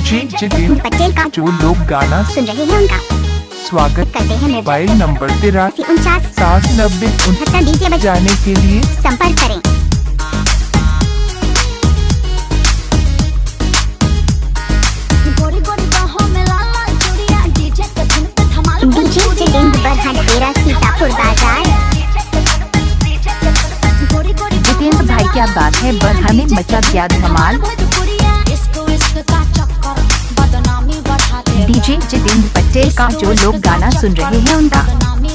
DJ Jitendra Patel का जो लोग गाना सुन रहे हैं उनका स्वागत करते हैं। मोबाइल नंबर 83497069 डीजे बजाने के लिए संपर्क करें। डीजे जितेंद्र बरहट डेरा सीतापुर बाजार। जितेंद्र भाई क्या बात है, बरहा में मचा गया धमाल। डीजे जितेंद्र पटेल का जो लोग गाना सुन रहे हैं उनका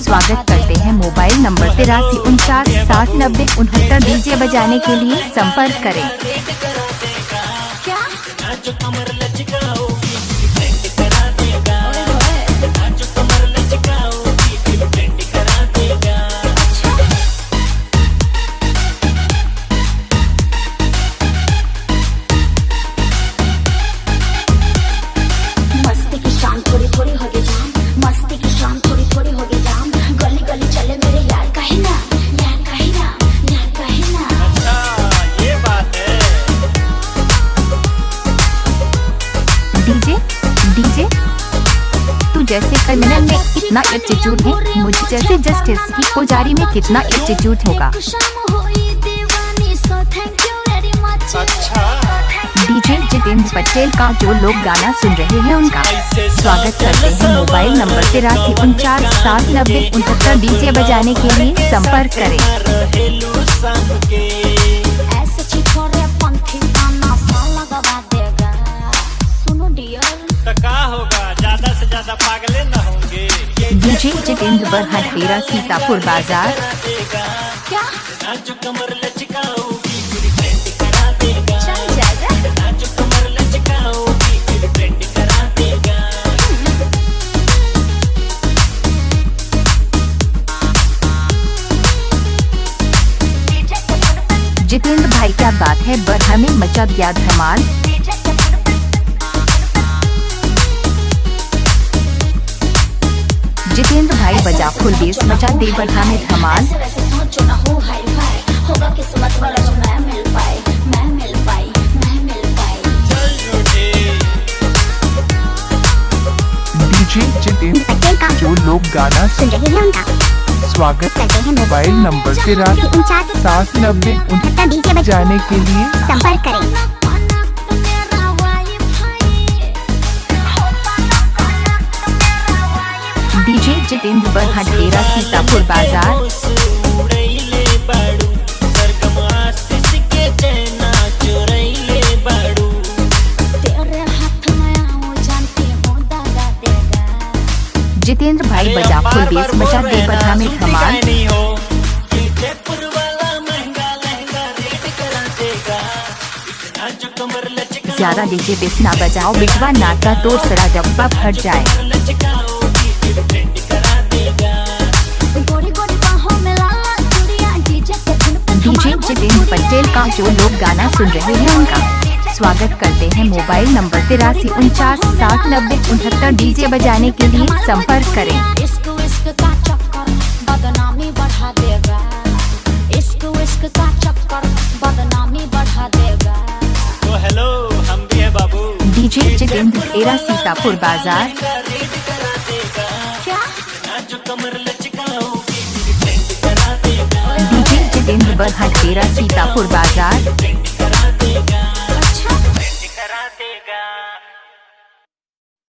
स्वागत करते हैं। मोबाइल नंबर 83497069 डीजे बजाने के लिए संपर्क करें। डीजे तू जैसे क्रिमिनल में इतना एटीट्यूड है, मुझ जैसे जस्टिस की पुजारी में कितना एटीट्यूड होगा। डीजे जितेंद्र पटेल का जो लोग गाना सुन रहे हैं उनका स्वागत करते हैं। मोबाइल नंबर 83497069 डीजे बजाने के लिए संपर्क करें। ज्यादा से ज्यादा पागले न होंगे। डीजे जितेंद्र बरहट डेरा सीतापुर बाजार। जितेंद्र भाई क्या बात है, बरहा में मचा गया धमाल। जितेंद्र भाई बजा फुल बेस, मचा दे बरहा में धमाल। डीजे जितेंद्र पटेल का जो लोग गाना सुन रहे हैं उनका स्वागत करते हैं। मोबाइल नंबर 83497069 डीजे बजाने के लिए संपर्क करें। डीजे जितेंद्र बरहट डेरा सीतापुर बाजार। जितेंद्र भाई बजा फुल बेस, मचा दे बरहा में धमाल। ज्यादा डीजे बेस ना बजाओ बिटवा, नाका तोड़ सड़ा डब्बा फट जाए। डीजे जितेंद्र पटेल का जो लोग गाना सुन रहे हैं उनका स्वागत करते हैं। मोबाइल नंबर 83497069 डीजे बजाने के लिए संपर्क करें। तो हेलो, हम भी है बाबू। डीजे जितेंद्र डेरा सीतापुर बाजार। डीजे जितेंद्र बरहट डेरा सीतापुर बाजार।